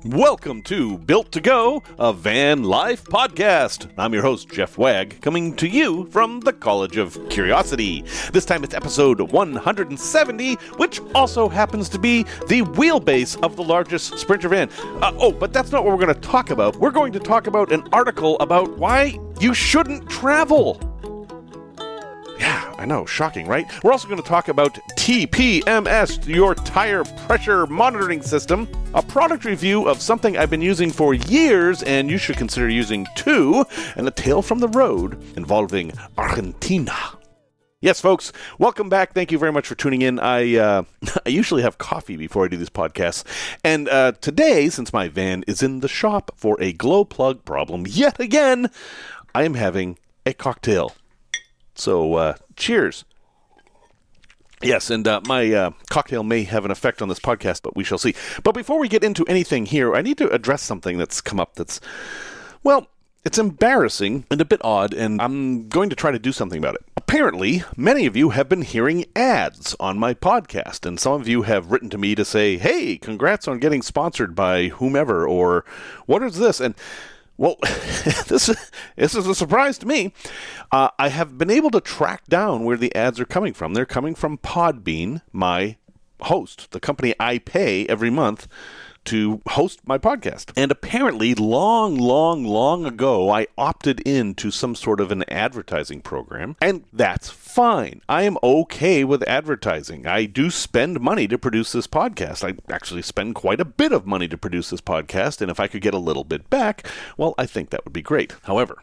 Welcome to Built to Go, a van life podcast. I'm your host, Jeff Wagg, coming to you from the College of Curiosity. This time it's episode 170, which also happens to be the wheelbase of the largest Sprinter van. But that's not what we're going to talk about. We're going to talk about an article about why you shouldn't travel. Yeah, I know, shocking, right? We're also going to talk about TPMS, your tire pressure monitoring system, a product review of something I've been using for years and you should consider using too, and a tale from the road involving Argentina. Yes, folks, welcome back. Thank you very much for tuning in. I usually have coffee before I do these podcasts, and today, since my van is in the shop for a glow plug problem yet again, I am having a cocktail. So, cheers. Yes, and my cocktail may have an effect on this podcast, but we shall see. But before we get into anything here, I need to address something that's come up that's, well, it's embarrassing and a bit odd, and I'm going to try to do something about it. Apparently, many of you have been hearing ads on my podcast, and some of you have written to me to say, hey, congrats on getting sponsored by whomever, or what is this? And well, this is a surprise to me. I have been able to track down where the ads are coming from. They're coming from Podbean, my host, the company I pay every month to host my podcast. And apparently, long ago, I opted into some sort of an advertising program, and that's fine. I am okay with advertising. I do spend money to produce this podcast. I actually spend quite a bit of money to produce this podcast, and if I could get a little bit back, well, I think that would be great. However,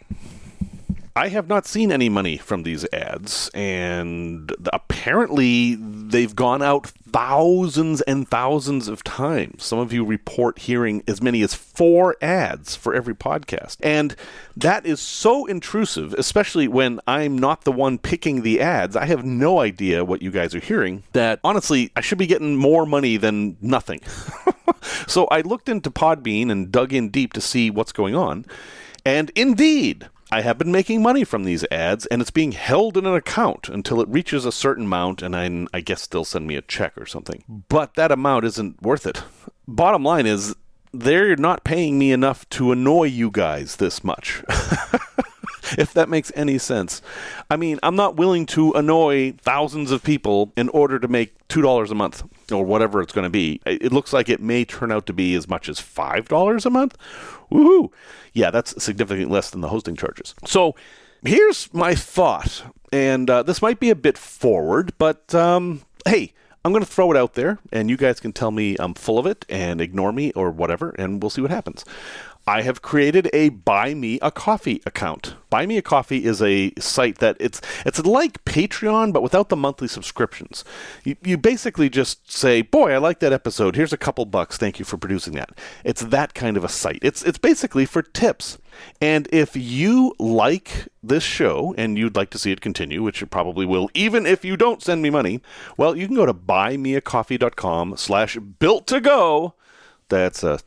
I have not seen any money from these ads, and apparently they've gone out thousands and thousands of times. Some of you report hearing as many as 4 ads for every podcast. And that is so intrusive, especially when I'm not the one picking the ads. I have no idea what you guys are hearing, that honestly, I should be getting more money than nothing. So I looked into Podbean and dug in deep to see what's going on. And indeed, I have been making money from these ads, and it's being held in an account until it reaches a certain amount, and I guess they'll send me a check or something. But that amount isn't worth it. Bottom line is, they're not paying me enough to annoy you guys this much. If that makes any sense. I mean, I'm not willing to annoy thousands of people in order to make $2 a month, or whatever it's going to be. It looks like it may turn out to be as much as $5 a month. Woohoo! Yeah, that's significantly less than the hosting charges. So, here's my thought, and this might be a bit forward, but hey, I'm going to throw it out there, and you guys can tell me I'm full of it, and ignore me, or whatever, and we'll see what happens. I have created a Buy Me a Coffee account. Buy Me a Coffee is a site that it's like Patreon, but without the monthly subscriptions. You basically just say, boy, I like that episode. Here's a couple bucks. Thank you for producing that. It's that kind of a site. It's basically for tips. And if you like this show and you'd like to see it continue, which it probably will, even if you don't send me money, well, you can go to buymeacoffee.com/built-to-go. That's, 2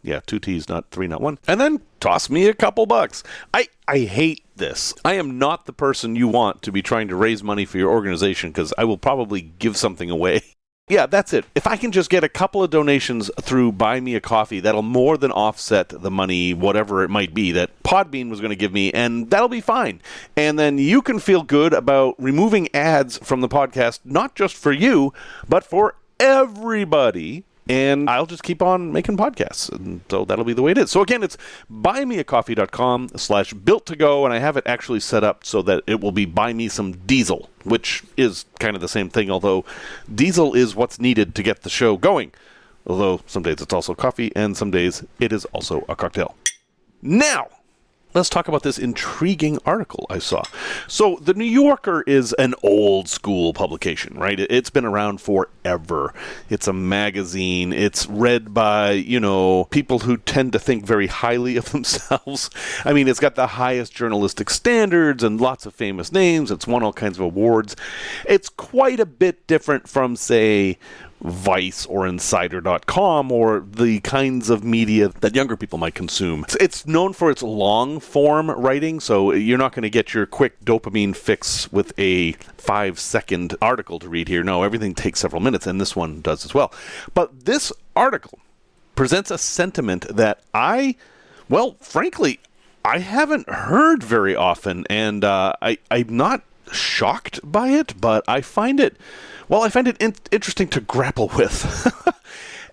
T's, not 3, not 1. And then toss me a couple bucks. I hate this. I am not the person you want to be trying to raise money for your organization, because I will probably give something away. Yeah, that's it. If I can just get a couple of donations through Buy Me a Coffee, that'll more than offset the money, whatever it might be, that Podbean was going to give me, and that'll be fine. And then you can feel good about removing ads from the podcast, not just for you, but for everybody. And I'll just keep on making podcasts. And so that'll be the way it is. So again, it's buymeacoffee.com/built-to-go, and I have it actually set up so that it will be buy me some diesel, which is kind of the same thing, although diesel is what's needed to get the show going. Although some days it's also coffee, and some days it is also a cocktail. Now, let's talk about this intriguing article I saw. So, The New Yorker is an old school publication, right? It's been around forever. It's a magazine. It's read by, people who tend to think very highly of themselves. I mean, it's got the highest journalistic standards and lots of famous names. It's won all kinds of awards. It's quite a bit different from, say, Vice or Insider.com or the kinds of media that younger people might consume. It's known for its long-form writing, so you're not going to get your quick dopamine fix with a 5-second article to read here. No, everything takes several minutes, and this one does as well. But this article presents a sentiment that frankly, I haven't heard very often, and I'm not shocked by it, but I find it interesting to grapple with.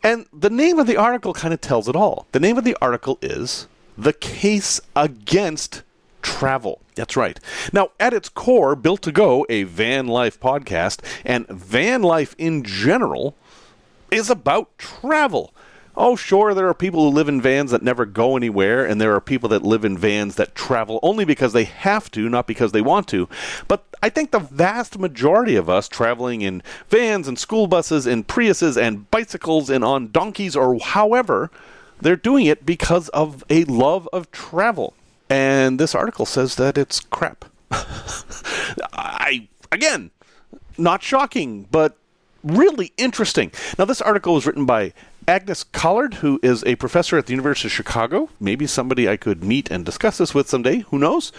And the name of the article kind of tells it all. The name of the article is The Case Against Travel. That's right. Now, at its core, Built to Go, a van life podcast, and van life in general is about travel. Oh, sure, there are people who live in vans that never go anywhere, and there are people that live in vans that travel only because they have to, not because they want to. But I think the vast majority of us traveling in vans and school buses and Priuses and bicycles and on donkeys or however, they're doing it because of a love of travel. And this article says that it's crap. Again, not shocking, but really interesting. Now, this article was written by Agnes Callard, who is a professor at the University of Chicago. Maybe somebody I could meet and discuss this with someday. Who knows?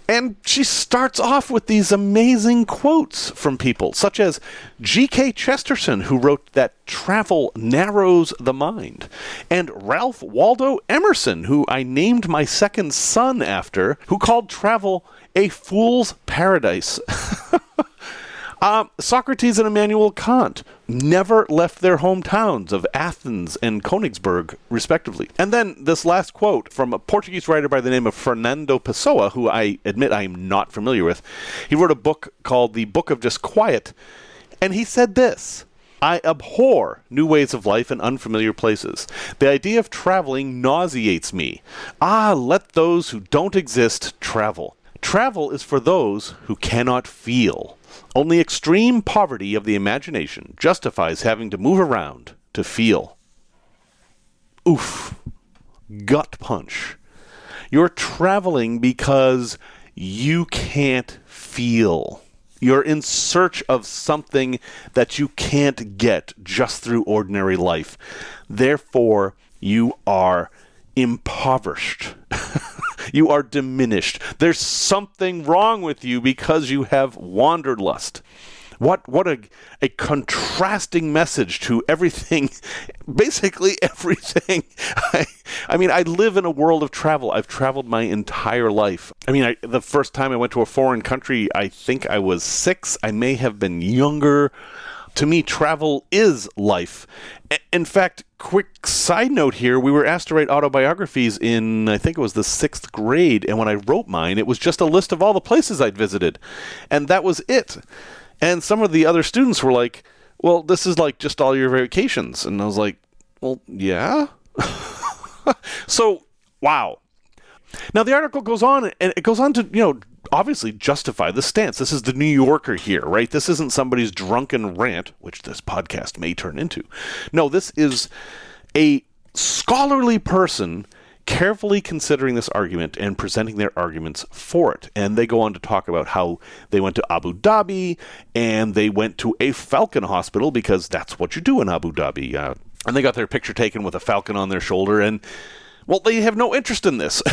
And she starts off with these amazing quotes from people, such as G.K. Chesterton, who wrote that travel narrows the mind, and Ralph Waldo Emerson, who I named my second son after, who called travel a fool's paradise. Socrates and Immanuel Kant never left their hometowns of Athens and Königsberg, respectively. And then this last quote from a Portuguese writer by the name of Fernando Pessoa, who I admit I am not familiar with. He wrote a book called The Book of Disquiet, and he said this: I abhor new ways of life in unfamiliar places. The idea of traveling nauseates me. Let those who don't exist travel. Travel is for those who cannot feel. Only extreme poverty of the imagination justifies having to move around to feel. Oof. Gut punch. You're traveling because you can't feel. You're in search of something that you can't get just through ordinary life. Therefore, you are impoverished. You are diminished. There's something wrong with you because you have wanderlust. What a contrasting message to everything, basically everything. I mean, I live in a world of travel. I've traveled my entire life. I mean, the first time I went to a foreign country, I think I was 6. I may have been younger. To me, travel is life. In fact, quick side note here, we were asked to write autobiographies in, I think it was the 6th grade, and when I wrote mine, it was just a list of all the places I'd visited. And that was it. And some of the other students were like, well, this is like just all your vacations. And I was like, well, yeah. So, wow. Now, the article goes on, and it goes on to, obviously justify the stance. This is the New Yorker here, right? This isn't somebody's drunken rant, which this podcast may turn into. No, this is a scholarly person carefully considering this argument and presenting their arguments for it. And they go on to talk about how they went to Abu Dhabi and they went to a falcon hospital because that's what you do in Abu Dhabi. And they got their picture taken with a falcon on their shoulder, and well, they have no interest in this.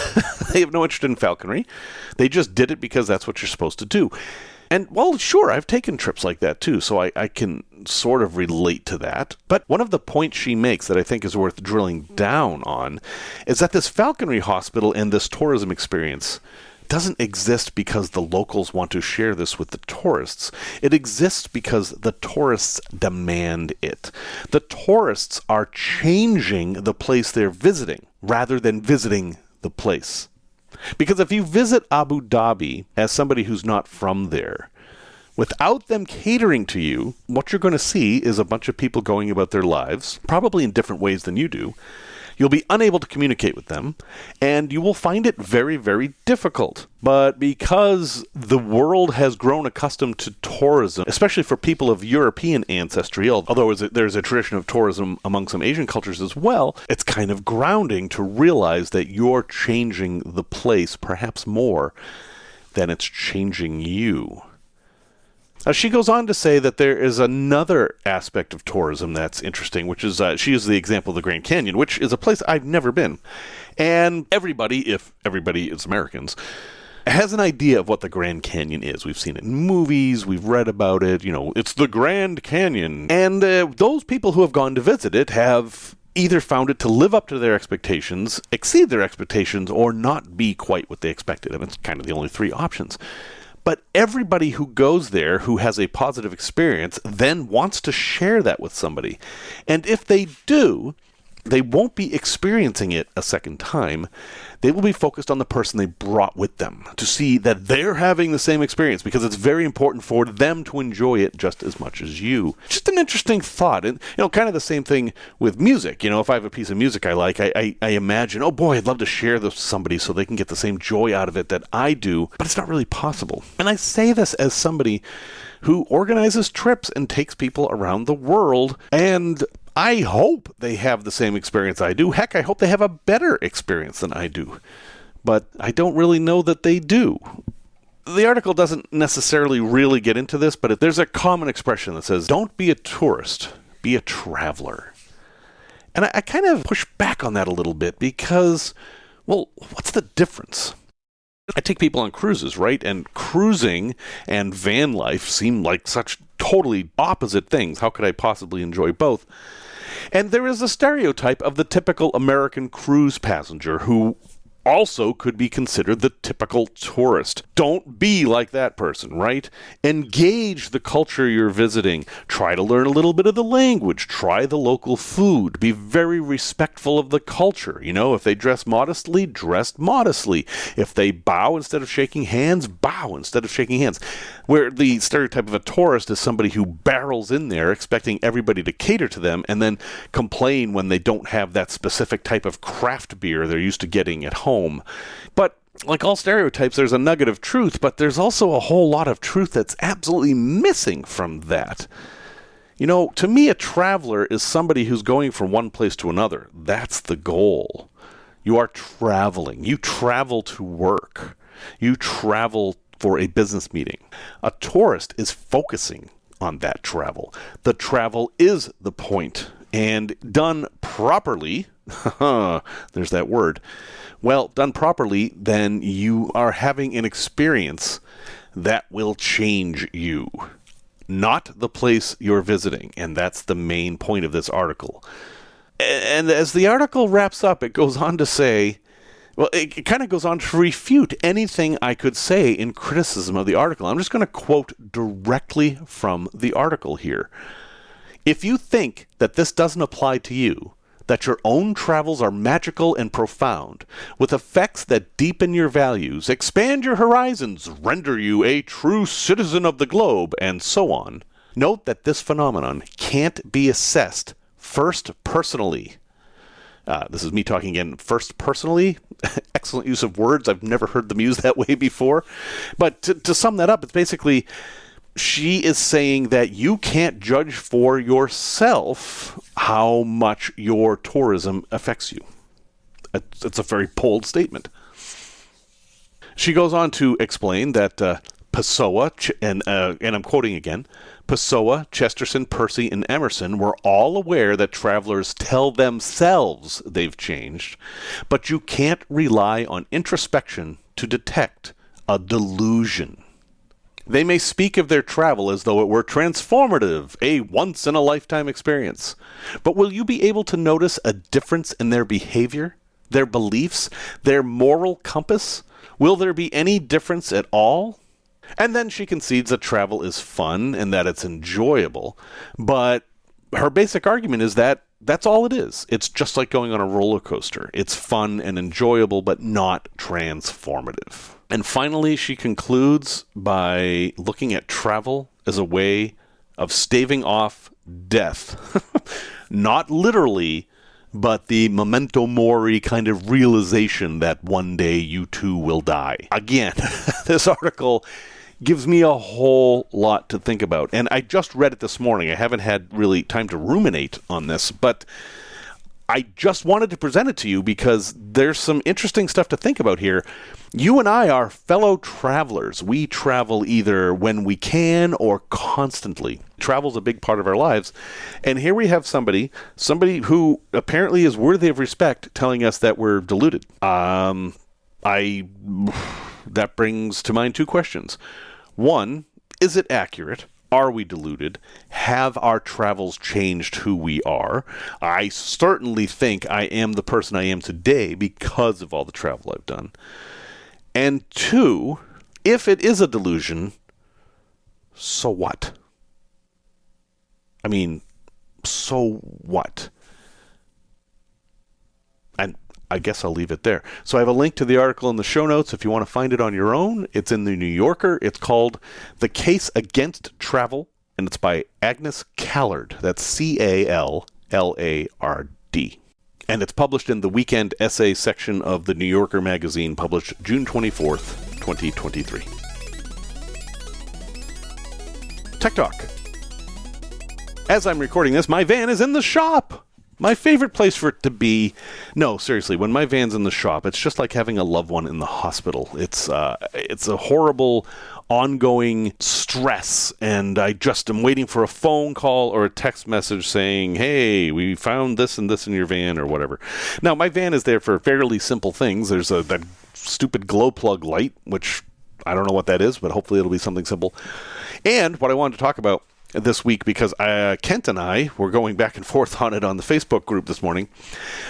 They have no interest in falconry. They just did it because that's what you're supposed to do. And, well, sure, I've taken trips like that, too, so I can sort of relate to that. But one of the points she makes that I think is worth drilling down on is that this falconry hospital and this tourism experience doesn't exist because the locals want to share this with the tourists. It exists because the tourists demand it. The tourists are changing the place they're visiting rather than visiting the place. Because if you visit Abu Dhabi as somebody who's not from there, without them catering to you, what you're going to see is a bunch of people going about their lives, probably in different ways than you do. You'll be unable to communicate with them, and you will find it very, very difficult. But because the world has grown accustomed to tourism, especially for people of European ancestry, although there's a tradition of tourism among some Asian cultures as well, it's kind of grounding to realize that you're changing the place perhaps more than it's changing you. She goes on to say that there is another aspect of tourism that's interesting, which is, she uses the example of the Grand Canyon, which is a place I've never been. And everybody, if everybody is Americans, has an idea of what the Grand Canyon is. We've seen it in movies, we've read about it, it's the Grand Canyon. And those people who have gone to visit it have either found it to live up to their expectations, exceed their expectations, or not be quite what they expected. And it's kind of the only three options. But everybody who goes there who has a positive experience then wants to share that with somebody. And if they do, they won't be experiencing it a second time. They will be focused on the person they brought with them to see that they're having the same experience, because it's very important for them to enjoy it just as much as you. Just an interesting thought. And, kind of the same thing with music. If I have a piece of music I like, I imagine, oh boy, I'd love to share this with somebody so they can get the same joy out of it that I do, but it's not really possible. And I say this as somebody who organizes trips and takes people around the world, and I hope they have the same experience I do. Heck, I hope they have a better experience than I do. But I don't really know that they do. The article doesn't necessarily really get into this, but there's a common expression that says, don't be a tourist, be a traveler. And I kind of push back on that a little bit because, well, what's the difference? I take people on cruises, right? And cruising and van life seem like such totally opposite things. How could I possibly enjoy both? And there is a stereotype of the typical American cruise passenger who also could be considered the typical tourist. Don't be like that person, right? Engage the culture you're visiting. Try to learn a little bit of the language. Try the local food. Be very respectful of the culture. If they dress modestly, dress modestly. If they bow instead of shaking hands, bow instead of shaking hands. Where the stereotype of a tourist is somebody who barrels in there expecting everybody to cater to them and then complain when they don't have that specific type of craft beer they're used to getting at home. But like all stereotypes, there's a nugget of truth, but there's also a whole lot of truth that's absolutely missing from that. To me, a traveler is somebody who's going from one place to another. That's the goal. You are traveling. You travel to work. You travel for a business meeting. A tourist is focusing on that travel. The travel is the point. And done properly, there's that word. Well, done properly, then you are having an experience that will change you, not the place you're visiting. And that's the main point of this article. And as the article wraps up, it goes on to say, well, it kind of goes on to refute anything I could say in criticism of the article. I'm just going to quote directly from the article here. If you think that this doesn't apply to you, that your own travels are magical and profound, with effects that deepen your values, expand your horizons, render you a true citizen of the globe, and so on, note that this phenomenon can't be assessed first personally. This is me talking again, first personally. Excellent use of words. I've never heard them used that way before. But to sum that up, it's basically, she is saying that you can't judge for yourself how much your tourism affects you. It's a very bold statement. She goes on to explain that Pessoa, and I'm quoting again, Pessoa, Chesterton, Percy, and Emerson were all aware that travelers tell themselves they've changed, but you can't rely on introspection to detect a delusion. They may speak of their travel as though it were transformative, a once-in-a-lifetime experience. But will you be able to notice a difference in their behavior, their beliefs, their moral compass? Will there be any difference at all? And then she concedes that travel is fun and that it's enjoyable, but her basic argument is that that's all it is. It's just like going on a roller coaster. It's fun and enjoyable, but not transformative. And finally, she concludes by looking at travel as a way of staving off death. Not literally, but the memento mori kind of realization that one day you too will die. Again, this article gives me a whole lot to think about. And I just read it this morning. I haven't had really time to ruminate on this, but I just wanted to present it to you because there's some interesting stuff to think about here. You and I are fellow travelers. We travel either when we can or constantly. Travel's a big part of our lives. And here we have somebody who apparently is worthy of respect telling us that we're deluded. That brings to mind two questions. One, is it accurate? Are we deluded? Have our travels changed who we are? I certainly think I am the person I am today because of all the travel I've done. And 2, if it is a delusion, so what? I mean, so what? And I guess I'll leave it there. So I have a link to the article in the show notes if you want to find it on your own. It's in the New Yorker. It's called The Case Against Travel, and it's by Agnes Callard. That's Callard. And it's published in the weekend essay section of the New Yorker magazine, published June 24th, 2023. Tech Talk. As I'm recording this, my van is in the shop. My favorite place for it to be. No, seriously, when my van's in the shop, it's just like having a loved one in the hospital. It's a horrible, ongoing stress, and I just am waiting for a phone call or a text message saying, hey, we found this and this in your van, or whatever. Now, my van is there for fairly simple things. There's that stupid glow plug light, which I don't know what that is, but hopefully it'll be something simple. And what I wanted to talk about this week, because Kent and I were going back and forth on it on the Facebook group this morning,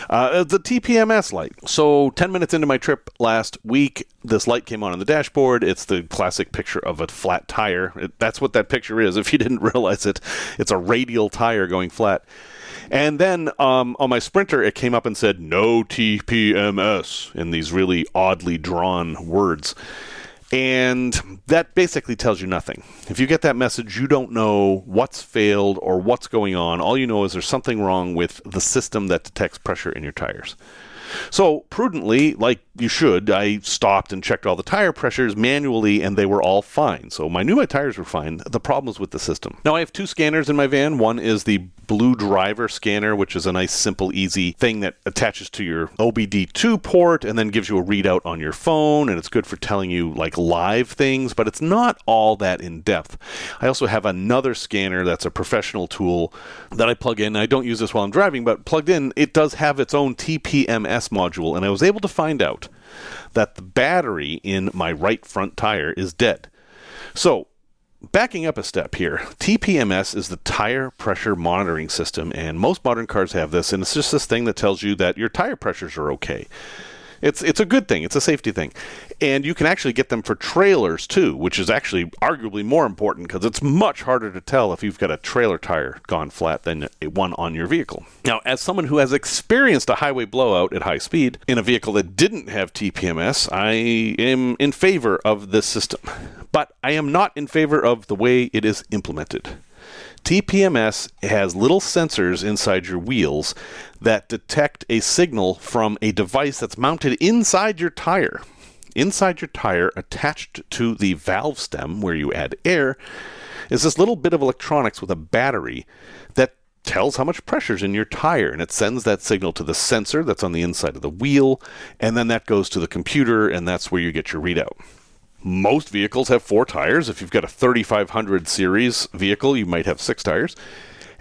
the TPMS light. So 10 minutes into my trip last week, this light came on the dashboard. It's the classic picture of a flat tire. That's what that picture is. If you didn't realize it, it's a radial tire going flat. And then on my Sprinter, it came up and said, no TPMS, in these really oddly drawn words. And that basically tells you nothing. If you get that message, you don't know what's failed or what's going on. All you know is there's something wrong with the system that detects pressure in your tires. So prudently, like you should, I stopped and checked all the tire pressures manually, and they were all fine. So my tires were fine. The problem was with the system. Now, I have 2 scanners in my van. One is the Blue Driver scanner, which is a nice, simple, easy thing that attaches to your OBD2 port and then gives you a readout on your phone, and it's good for telling you like live things, but it's not all that in depth. I also have another scanner that's a professional tool that I plug in. I don't use this while I'm driving, but plugged in, it does have its own TPMS module, and I was able to find out that the battery in my right front tire is dead. So, backing up a step here, TPMS is the tire pressure monitoring system, and most modern cars have this, and it's just this thing that tells you that your tire pressures are okay. It's a good thing. It's a safety thing. And you can actually get them for trailers, too, which is actually arguably more important because it's much harder to tell if you've got a trailer tire gone flat than one on your vehicle. Now, as someone who has experienced a highway blowout at high speed in a vehicle that didn't have TPMS, I am in favor of this system. But I am not in favor of the way it is implemented. TPMS has little sensors inside your wheels that detect a signal from a device that's mounted inside your tire. Inside your tire, attached to the valve stem where you add air, is this little bit of electronics with a battery that tells how much pressure's in your tire, and it sends that signal to the sensor that's on the inside of the wheel, and then that goes to the computer, and that's where you get your readout. Most vehicles have 4 tires. If you've got a 3500 series vehicle, you might have 6 tires.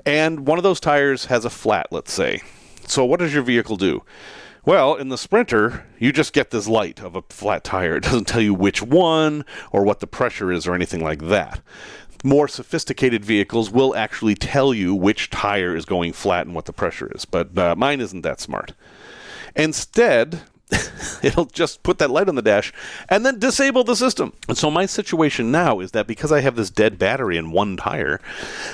And one of those tires has a flat, let's say. So what does your vehicle do? Well, in the Sprinter, you just get this light of a flat tire. It doesn't tell you which one or what the pressure is or anything like that. More sophisticated vehicles will actually tell you which tire is going flat and what the pressure is. But mine isn't that smart. Instead, it'll just put that light on the dash and then disable the system. And so my situation now is that because I have this dead battery in one tire,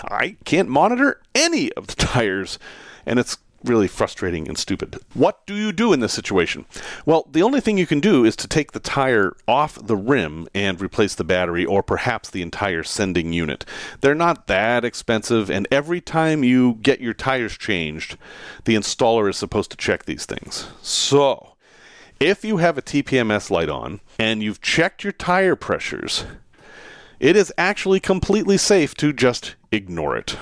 I can't monitor any of the tires, and it's really frustrating and stupid. What do you do in this situation? Well, the only thing you can do is to take the tire off the rim and replace the battery or perhaps the entire sending unit. They're not that expensive, and every time you get your tires changed, the installer is supposed to check these things. So, if you have a TPMS light on and you've checked your tire pressures, it is actually completely safe to just ignore it.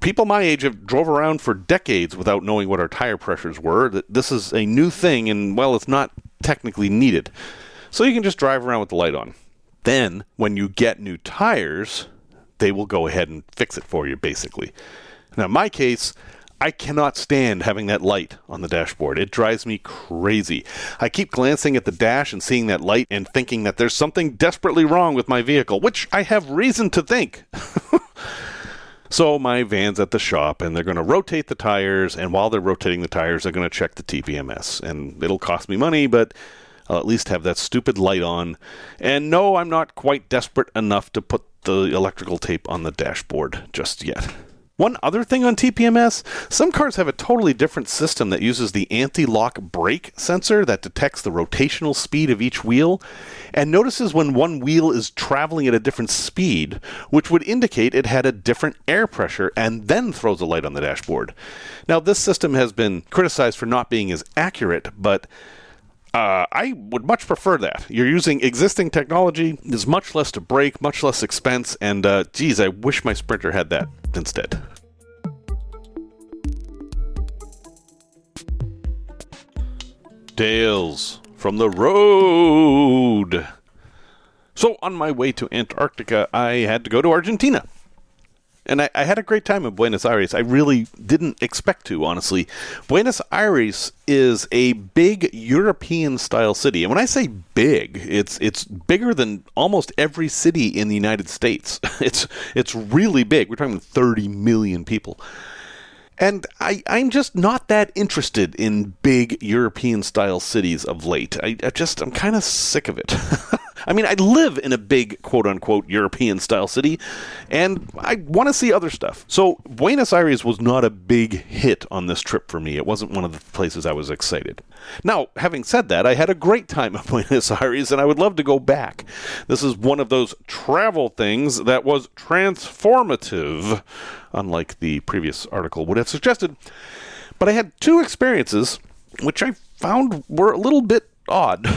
People my age have drove around for decades without knowing what our tire pressures were. This is a new thing, and, well, it's not technically needed. So you can just drive around with the light on. Then, when you get new tires, they will go ahead and fix it for you, basically. Now, in my case, I cannot stand having that light on the dashboard. It drives me crazy. I keep glancing at the dash and seeing that light and thinking that there's something desperately wrong with my vehicle, which I have reason to think. So my van's at the shop, and they're going to rotate the tires, and while they're rotating the tires, they're going to check the TPMS. And it'll cost me money, but I'll at least have that stupid light on. And no, I'm not quite desperate enough to put the electrical tape on the dashboard just yet. One other thing on TPMS, some cars have a totally different system that uses the anti-lock brake sensor that detects the rotational speed of each wheel and notices when one wheel is traveling at a different speed, which would indicate it had a different air pressure, and then throws a light on the dashboard. Now, this system has been criticized for not being as accurate, but I would much prefer that. You're using existing technology, there's much less to break, much less expense, and geez, I wish my Sprinter had that instead. Tales from the road. So on my way to Antarctica, I had to go to Argentina. And I had a great time in Buenos Aires. I really didn't expect to, honestly. Buenos Aires is a big European-style city. And when I say big, it's bigger than almost every city in the United States. It's really big. We're talking 30 million people. And I'm just not that interested in big European-style cities of late. I'm kind of sick of it. I mean, I live in a big, quote-unquote, European-style city, and I want to see other stuff. So Buenos Aires was not a big hit on this trip for me. It wasn't one of the places I was excited. Now, having said that, I had a great time in Buenos Aires, and I would love to go back. This is one of those travel things that was transformative, unlike the previous article would have suggested. But I had two experiences, which I found were a little bit odd.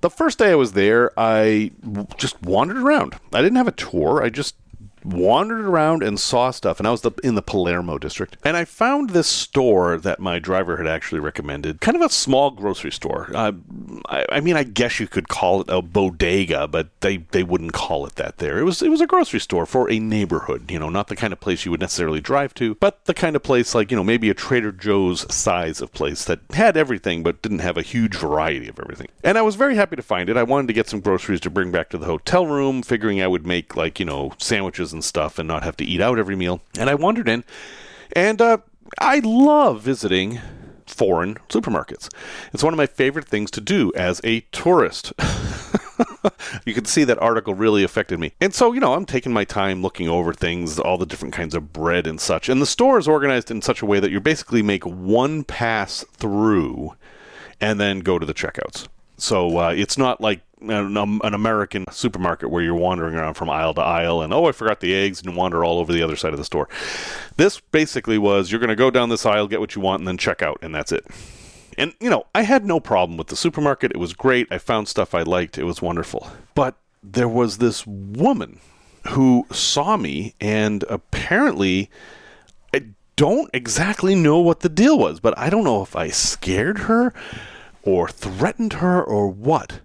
The first day I was there, I just wandered around. I didn't have a tour. I just wandered around and saw stuff, and I was in the Palermo district. And I found this store that my driver had actually recommended, kind of a small grocery store. I mean, I guess you could call it a bodega, but they wouldn't call it that there. It was a grocery store for a neighborhood, not the kind of place you would necessarily drive to, but the kind of place like, maybe a Trader Joe's size of place that had everything but didn't have a huge variety of everything. And I was very happy to find it. I wanted to get some groceries to bring back to the hotel room, figuring I would make sandwiches and stuff and not have to eat out every meal. And I wandered in, and I love visiting foreign supermarkets. It's one of my favorite things to do as a tourist. You can see that article really affected me. And so, I'm taking my time looking over things, all the different kinds of bread and such. And the store is organized in such a way that you basically make one pass through and then go to the checkouts. So it's not like an American supermarket where you're wandering around from aisle to aisle and, I forgot the eggs, and wander all over the other side of the store. This basically was, you're going to go down this aisle, get what you want, and then check out, and that's it. And, I had no problem with the supermarket. It was great. I found stuff I liked. It was wonderful. But there was this woman who saw me, and apparently, I don't exactly know what the deal was, but I don't know if I scared her or threatened her or what.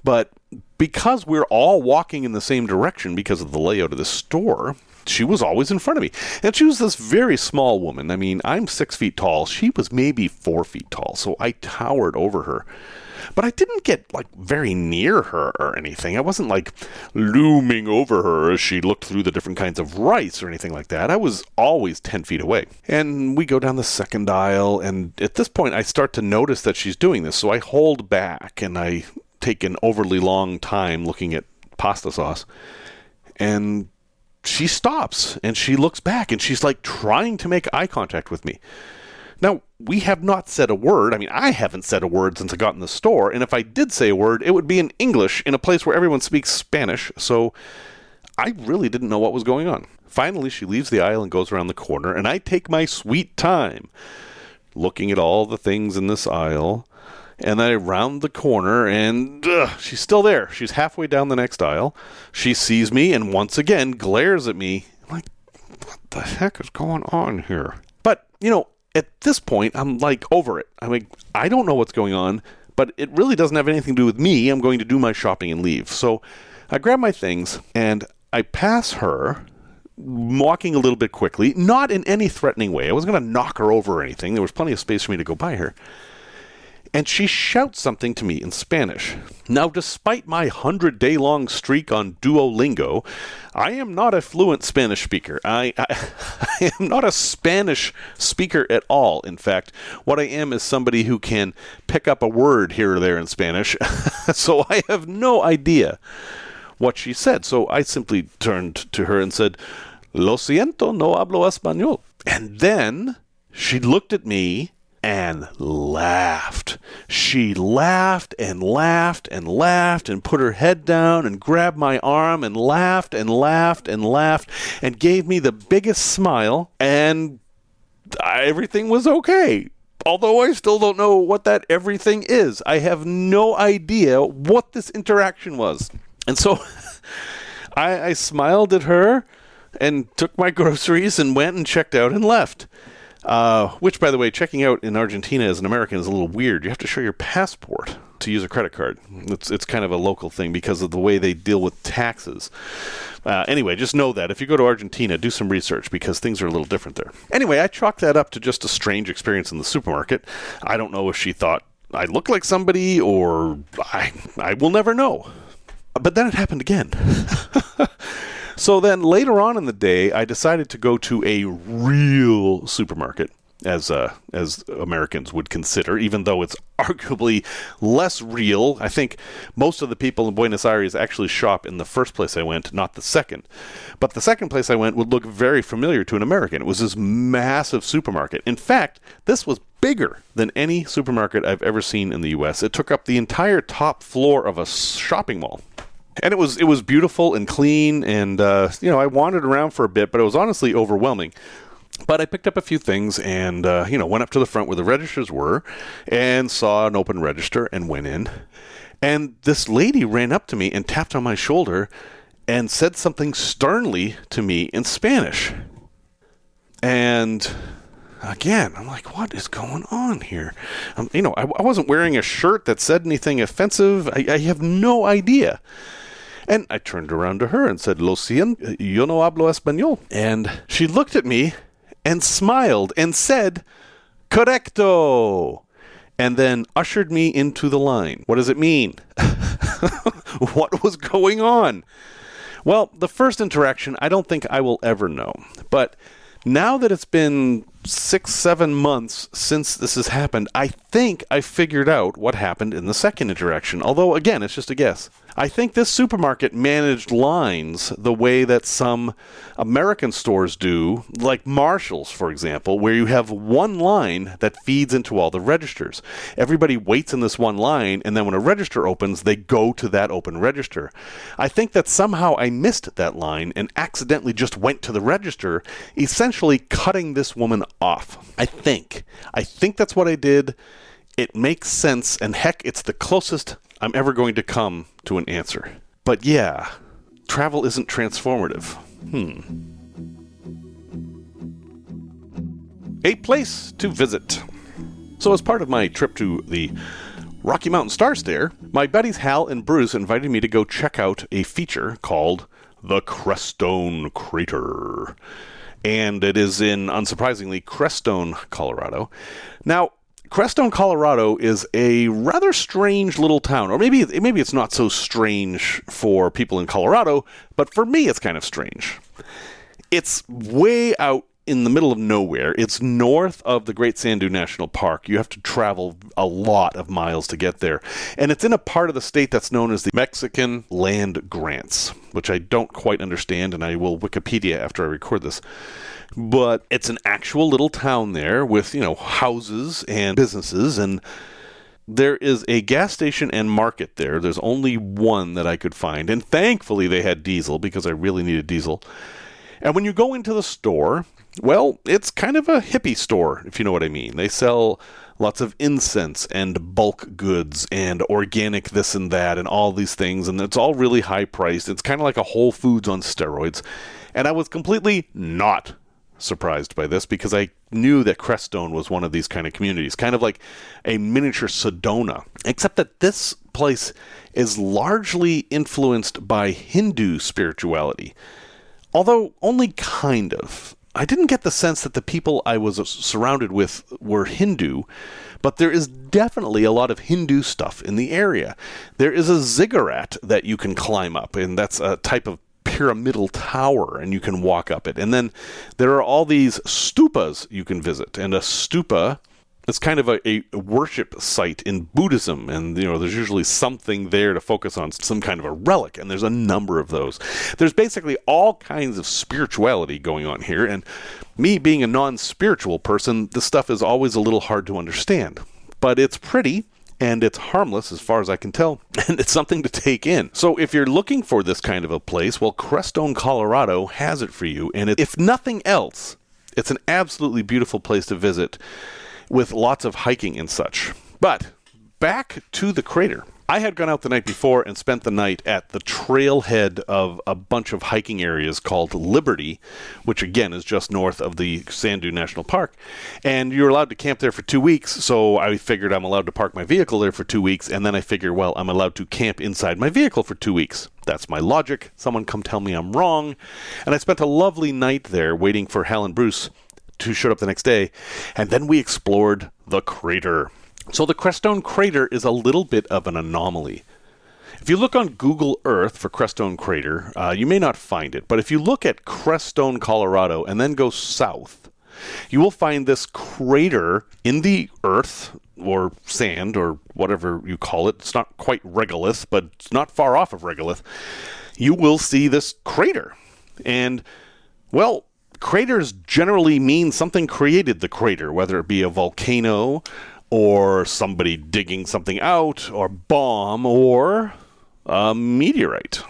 But because we're all walking in the same direction because of the layout of the store, she was always in front of me. And she was this very small woman. I mean, I'm 6 feet tall. She was maybe 4 feet tall, so I towered over her. But I didn't get, very near her or anything. I wasn't, looming over her as she looked through the different kinds of rice or anything like that. I was always 10 feet away. And we go down the second aisle, and at this point, I start to notice that she's doing this. So I hold back, and I take an overly long time looking at pasta sauce. And she stops, and she looks back, and she's, trying to make eye contact with me. Now, we have not said a word. I mean, I haven't said a word since I got in the store, and if I did say a word, it would be in English in a place where everyone speaks Spanish, so I really didn't know what was going on. Finally, she leaves the aisle and goes around the corner, and I take my sweet time looking at all the things in this aisle, and then I round the corner, and she's still there. She's halfway down the next aisle. She sees me and once again glares at me. I'm like, what the heck is going on here? But, at this point, I'm over it. I'm like, I don't know what's going on, but it really doesn't have anything to do with me. I'm going to do my shopping and leave. So I grab my things and I pass her walking a little bit quickly, not in any threatening way. I wasn't going to knock her over or anything. There was plenty of space for me to go by her. And she shouts something to me in Spanish. Now, despite my 100-day-long streak on Duolingo, I am not a fluent Spanish speaker. I am not a Spanish speaker at all. In fact, what I am is somebody who can pick up a word here or there in Spanish. So I have no idea what she said. So I simply turned to her and said, "Lo siento, no hablo español." And then she looked at me and laughed. She laughed and laughed and laughed and put her head down and grabbed my arm and laughed and laughed and laughed and gave me the biggest smile, and everything was okay. Although I still don't know what that everything is. I have no idea what this interaction was. And so I smiled at her and took my groceries and went and checked out and left. Which, by the way, checking out in Argentina as an American is a little weird. You have to show your passport to use a credit card. It's kind of a local thing because of the way they deal with taxes. Anyway, just know that. If you go to Argentina, do some research because things are a little different there. Anyway, I chalked that up to just a strange experience in the supermarket. I don't know if she thought I looked like somebody or I will never know. But then it happened again. So then later on in the day, I decided to go to a real supermarket, as Americans would consider, even though it's arguably less real. I think most of the people in Buenos Aires actually shop in the first place I went, not the second. But the second place I went would look very familiar to an American. It was this massive supermarket. In fact, this was bigger than any supermarket I've ever seen in the U.S. It took up the entire top floor of a shopping mall. And it was beautiful and clean, and I wandered around for a bit, but it was honestly overwhelming. But I picked up a few things and went up to the front where the registers were and saw an open register and went in. And this lady ran up to me and tapped on my shoulder and said something sternly to me in Spanish. And again, I'm like, what is going on here? I wasn't wearing a shirt that said anything offensive. I have no idea. And I turned around to her and said, "Lo siento, yo no hablo español." And she looked at me and smiled and said, "Correcto," and then ushered me into the line. What does it mean? What was going on? Well, the first interaction, I don't think I will ever know. But now that it's been 6-7 months since this has happened, I think I figured out what happened in the second interaction. Although, again, it's just a guess. I think this supermarket managed lines the way that some American stores do, like Marshall's, for example, where you have one line that feeds into all the registers. Everybody waits in this one line, and then when a register opens, they go to that open register. I think that somehow I missed that line and accidentally just went to the register, essentially cutting this woman off. I think that's what I did. It makes sense, and heck, it's the closest I'm ever going to come to an answer. But yeah, travel isn't transformative. A place to visit. So as part of my trip to the Rocky Mountain Star Stair, my buddies Hal and Bruce invited me to go check out a feature called the Crestone Crater. And it is in, unsurprisingly, Crestone, Colorado. Now, Crestone, Colorado is a rather strange little town, or maybe it's not so strange for people in Colorado, but for me it's kind of strange. It's way out in the middle of nowhere. It's north of the Great Sand Dune National Park. You have to travel a lot of miles to get there. And it's in a part of the state that's known as the Mexican Land Grants, which I don't quite understand, and I will Wikipedia after I record this. But it's an actual little town there with, houses and businesses, and there is a gas station and market there. There's only one that I could find, and thankfully they had diesel because I really needed diesel. And when you go into the store, well, it's kind of a hippie store, if you know what I mean. They sell lots of incense and bulk goods and organic this and that and all these things, and it's all really high priced. It's kind of like a Whole Foods on steroids. And I was completely not surprised by this because I knew that Crestone was one of these kind of communities, kind of like a miniature Sedona, except that this place is largely influenced by Hindu spirituality. although only kind of. I didn't get the sense that the people I was surrounded with were Hindu, but there is definitely a lot of Hindu stuff in the area. There is a ziggurat that you can climb up, and that's a type of pyramidal tower, and you can walk up it. And then there are all these stupas you can visit, and a stupa is kind of a worship site in Buddhism, and there's usually something there to focus on, some kind of a relic, and there's a number of those. There's basically all kinds of spirituality going on here, and me being a non-spiritual person, this stuff is always a little hard to understand. But it's pretty, and it's harmless as far as I can tell, and it's something to take in. So if you're looking for this kind of a place, well, Crestone, Colorado has it for you, and if nothing else, it's an absolutely beautiful place to visit with lots of hiking and such. But back to the crater. I had gone out the night before and spent the night at the trailhead of a bunch of hiking areas called Liberty, which again is just north of the Sand Dune National Park. And you're allowed to camp there for 2 weeks, so I figured I'm allowed to park my vehicle there for 2 weeks, and then I figure, well, I'm allowed to camp inside my vehicle for 2 weeks. That's my logic. Someone come tell me I'm wrong. And I spent a lovely night there waiting for Hal and Bruce to show up the next day, and then we explored the crater. So the Crestone crater is a little bit of an anomaly. If you look on Google Earth for Crestone crater, you may not find it, but if you look at Crestone, Colorado, and then go south, you will find this crater in the earth, or sand, or whatever you call it. It's not quite regolith, but it's not far off of regolith. You will see this crater. And, well, craters generally mean something created the crater, whether it be a volcano or somebody digging something out, or bomb, or a meteorite.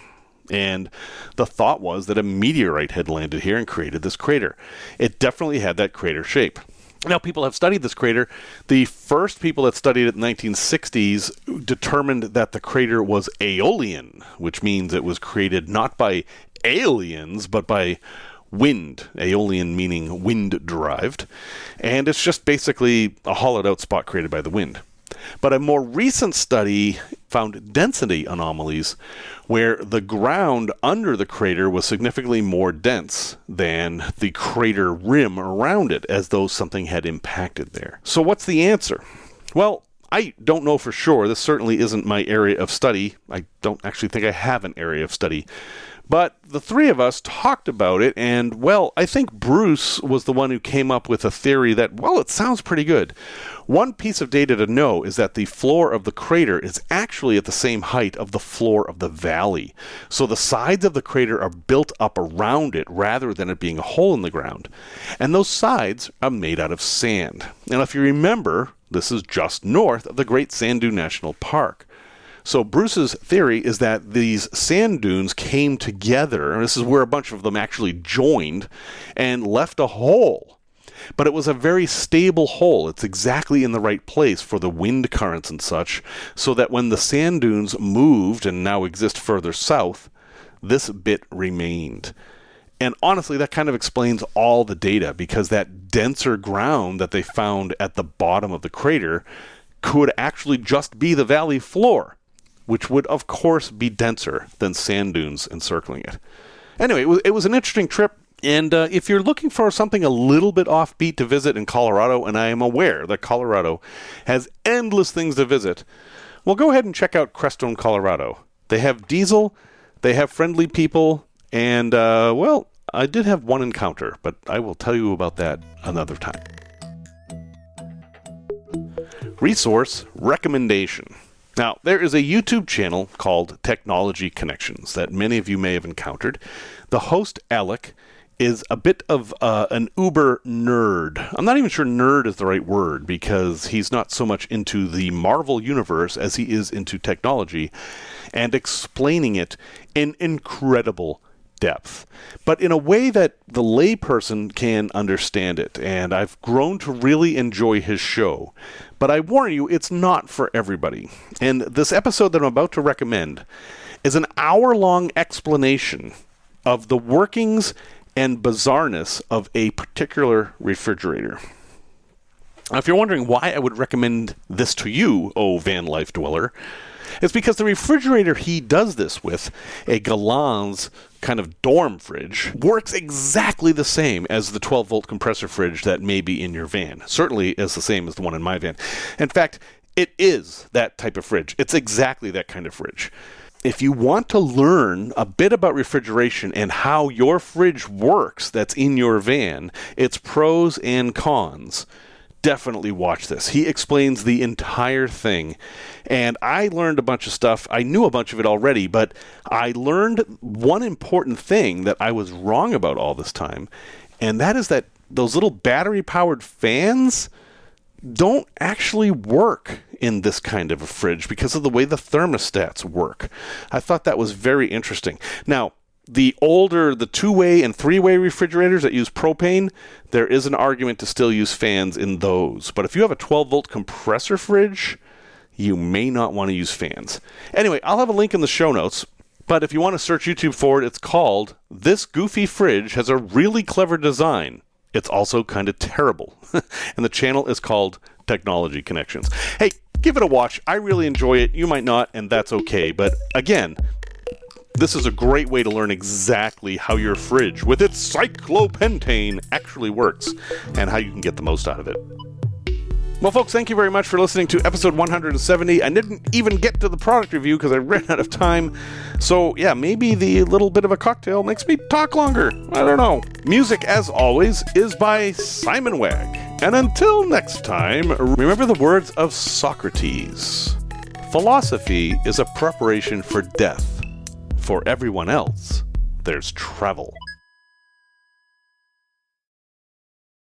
And the thought was that a meteorite had landed here and created this crater. It definitely had that crater shape. Now, people have studied this crater. The first people that studied it in the 1960s determined that the crater was aeolian, which means it was created not by aliens, but by wind. Aeolian meaning wind-derived. And it's just basically a hollowed-out spot created by the wind. But a more recent study found density anomalies where the ground under the crater was significantly more dense than the crater rim around it, as though something had impacted there. So what's the answer? Well, I don't know for sure. This certainly isn't my area of study. I don't actually think I have an area of study. But the three of us talked about it, and, well, I think Bruce was the one who came up with a theory that, well, it sounds pretty good. One piece of data to know is that the floor of the crater is actually at the same height of the floor of the valley. So the sides of the crater are built up around it rather than it being a hole in the ground. And those sides are made out of sand. And if you remember, this is just north of the Great Sand Dune National Park. So Bruce's theory is that these sand dunes came together, and this is where a bunch of them actually joined, and left a hole. But it was a very stable hole. It's exactly in the right place for the wind currents and such, so that when the sand dunes moved and now exist further south, this bit remained. And honestly, that kind of explains all the data, because that denser ground that they found at the bottom of the crater could actually just be the valley floor, which would, of course, be denser than sand dunes encircling it. Anyway, it was an interesting trip, and if you're looking for something a little bit offbeat to visit in Colorado, and I am aware that Colorado has endless things to visit, well, go ahead and check out Crestone, Colorado. They have diesel, they have friendly people, and, well, I did have one encounter, but I will tell you about that another time. Resource recommendation. Now, there is a YouTube channel called Technology Connections that many of you may have encountered. The host, Alec, is a bit of an uber nerd. I'm not even sure nerd is the right word, because he's not so much into the Marvel universe as he is into technology, and explaining it in incredible depth, but in a way that the layperson can understand it, and I've grown to really enjoy his show. But I warn you, it's not for everybody. And this episode that I'm about to recommend is an hour-long explanation of the workings and bizarreness of a particular refrigerator. Now, if you're wondering why I would recommend this to you, oh van life dweller, it's because the refrigerator he does this with, a Galland's kind of dorm fridge, works exactly the same as the 12-volt compressor fridge that may be in your van. Certainly is the same as the one in my van. In fact, it is that type of fridge. It's exactly that kind of fridge. If you want to learn a bit about refrigeration and how your fridge works that's in your van, its pros and cons, definitely watch this. He explains the entire thing. And I learned a bunch of stuff. I knew a bunch of it already, but I learned one important thing that I was wrong about all this time. And that is that those little battery-powered fans don't actually work in this kind of a fridge because of the way the thermostats work. I thought that was very interesting. Now, the older, the two-way and three-way refrigerators that use propane, there is an argument to still use fans in those. But if you have a 12-volt compressor fridge, you may not want to use fans. Anyway, I'll have a link in the show notes. But if you want to search YouTube for it, it's called "This Goofy Fridge Has a Really Clever Design. It's Also Kind of Terrible." And the channel is called Technology Connections. Hey, give it a watch. I really enjoy it. You might not, and that's okay. But again, this is a great way to learn exactly how your fridge with its cyclopentane actually works and how you can get the most out of it. Well, folks, thank you very much for listening to episode 170. I didn't even get to the product review because I ran out of time. So, yeah, maybe the little bit of a cocktail makes me talk longer. I don't know. Music, as always, is by Simon Wegg. And until next time, remember the words of Socrates. Philosophy is a preparation for death. For everyone else, there's travel.